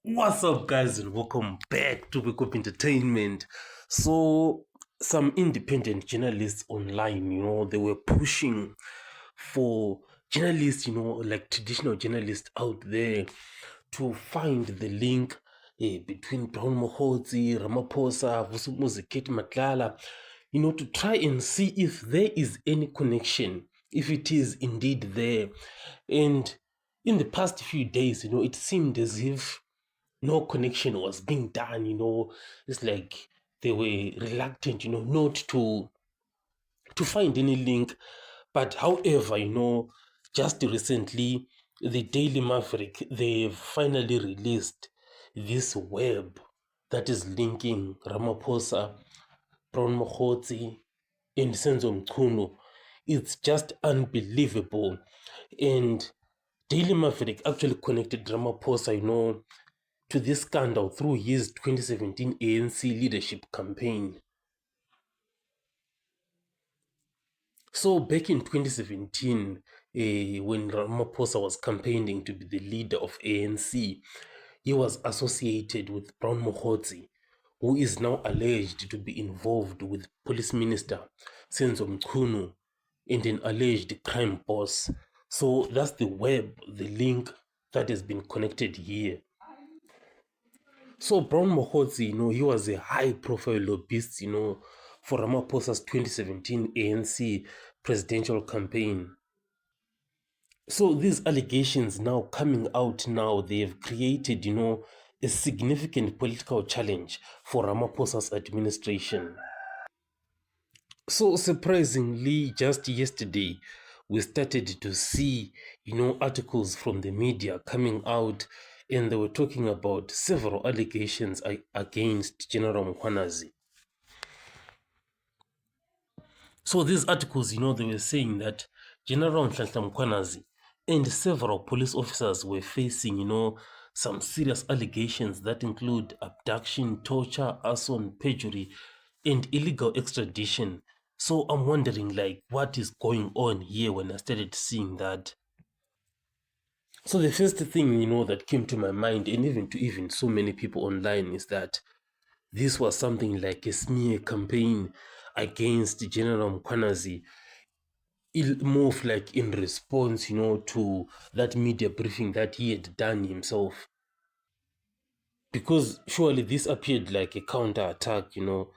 What's up, guys, and welcome back to Wake Up Entertainment. So, some independent journalists online, they were pushing for journalists, like traditional journalists out there, to find the link between Brown Mogotsi, Ramaphosa, Vusumuzi, Kate Matlala, to try and see if there is any connection, if it is indeed there. And in the past few days, it seemed as if no connection was being done. It's like they were reluctant, not to find any link. But however, just recently, the Daily Maverick, they finally released this web that is linking Ramaphosa, Brown Mogotsi, and Senzo Mchunu. It's just unbelievable. And Daily Maverick actually connected Ramaphosa, to this scandal through his 2017 ANC leadership campaign. So back in 2017, when Ramaphosa was campaigning to be the leader of ANC, he was associated with Brown Mogotsi, who is now alleged to be involved with Police Minister Senzo Mchunu and an alleged crime boss. So that's the web, the link that has been connected here. So Brown Mogotsi, he was a high-profile lobbyist, for Ramaphosa's 2017 ANC presidential campaign. So these allegations now coming out now, they have created, a significant political challenge for Ramaphosa's administration. So surprisingly, just yesterday, we started to see, articles from the media coming out, and they were talking about several allegations against General Mkanazi. So these articles, they were saying that General Mkanazi and several police officers were facing, some serious allegations that include abduction, torture, arson, perjury, and illegal extradition. So I'm wondering, like, what is going on here when I started seeing that? So the first thing, that came to my mind, and even to so many people online, is that this was something like a smear campaign against General Mkanazi, more of like in response, to that media briefing that he had done himself. Because surely this appeared like a counter-attack, or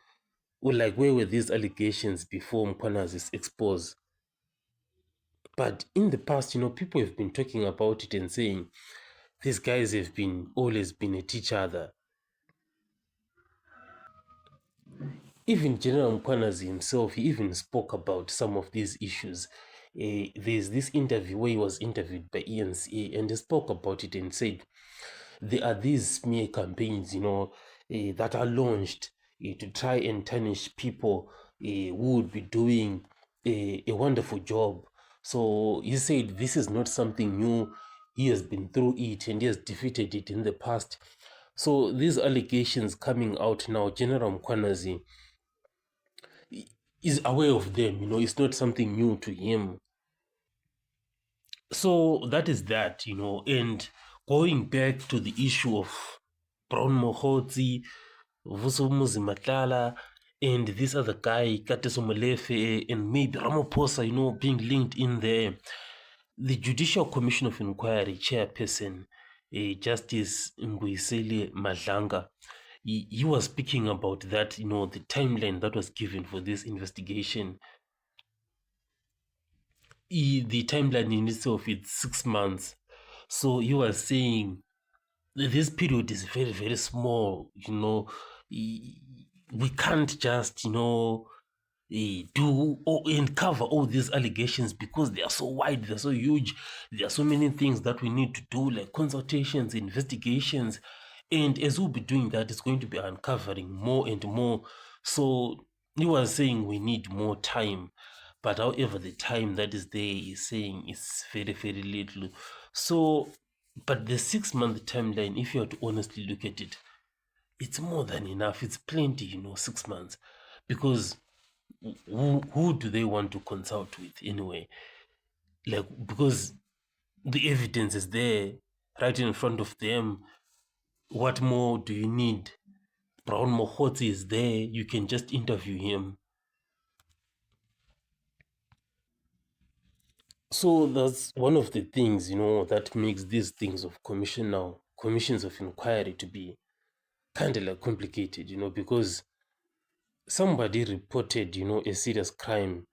like where were these allegations before Mkanazi's expose? But in the past, people have been talking about it and saying these guys have been always been at each other. Even General Mkanazi himself, he even spoke about some of these issues. There's this interview where he was interviewed by ENCA, and he spoke about it and said there are these smear campaigns, that are launched to try and tarnish people who would be doing a wonderful job. So he said this is not something new. He has been through it and he has defeated it in the past. So these allegations coming out now, General Mkanazi is aware of them. It's not something new to him. So that is that, and going back to the issue of Brown Mogotsi, Vusumuzi Matlala, and this other guy, Kateso Molefe, and maybe Ramaphosa, being linked in there. The Judicial Commission of Inquiry chairperson, Justice Nguyisele Madlanga, he was speaking about that, the timeline that was given for this investigation. The timeline in itself is 6 months. So he was saying this period is very, very small. We can't just, do and cover all these allegations because they are so wide, they're so huge. There are so many things that we need to do, like consultations, investigations. And as we'll be doing that, it's going to be uncovering more and more. So he was saying we need more time. But however, the time that is there is saying is very, very little. So, but the 6 month timeline, if you have to honestly look at it, it's more than enough. It's plenty, 6 months. Because who do they want to consult with anyway? Like, because the evidence is there right in front of them. What more do you need? Brown Mogotsi is there. You can just interview him. So that's one of the things, that makes these things of commissions of inquiry to be kind of like complicated, because somebody reported, a serious crime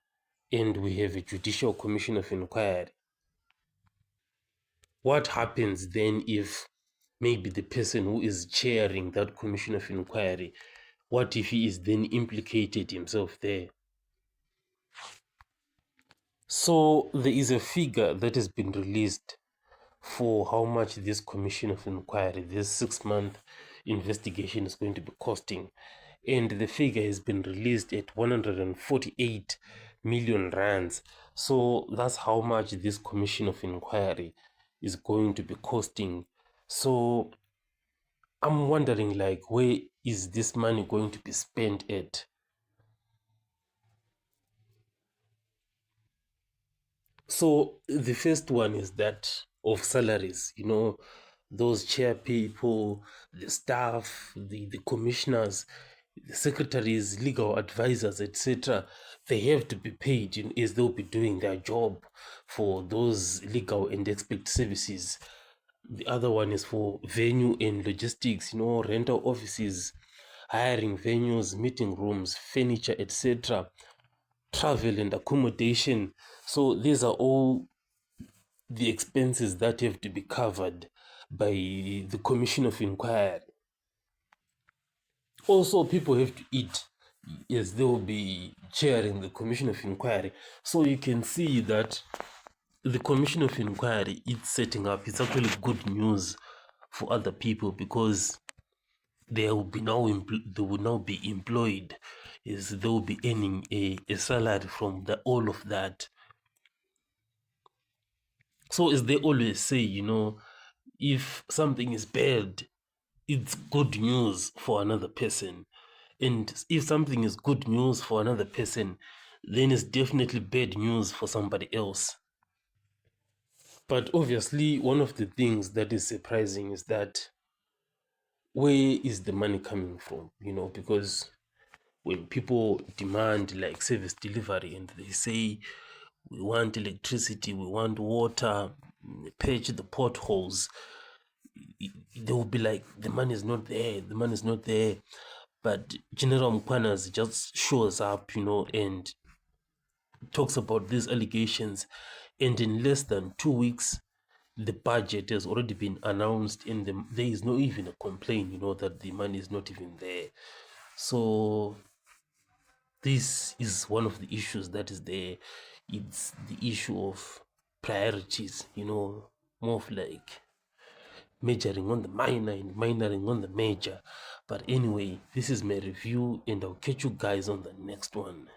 and we have a judicial commission of inquiry. What happens then if maybe the person who is chairing that commission of inquiry, what if he is then implicated himself there? So there is a figure that has been released for how much this commission of inquiry, this 6-month investigation is going to be costing. And the figure has been released at 148 million rands. So that's how much this commission of inquiry is going to be costing. So I'm wondering, like, where is this money going to be spent at? So the first one is that of salaries, those chair people, the staff, the commissioners, the secretaries, legal advisors, etc. They have to be paid, as they'll be doing their job for those legal and expert services. The other one is for venue and logistics, rental offices, hiring venues, meeting rooms, furniture, etc., travel and accommodation. So these are all the expenses that have to be covered by the commission of inquiry. Also, people have to eat, as they will be chairing the commission of inquiry. So you can see that the commission of inquiry it's setting up, it's actually good news for other people, because they will now be employed, as they will be earning a salary from all of that. So as they always say, if something is bad, it's good news for another person. And if something is good news for another person, then it's definitely bad news for somebody else. But obviously, one of the things that is surprising is that where is the money coming from? Because when people demand like service delivery and they say, we want electricity, we want water, patch the potholes, they will be like, the money is not there, the money is not there. But General Mkanazi just shows up, and talks about these allegations. And in less than 2 weeks, the budget has already been announced, and there is no even a complaint, that the money is not even there. So this is one of the issues that is there. It's the issue of priorities, more of like majoring on the minor and minoring on the major. But anyway, this is my review, and I'll catch you guys on the next one.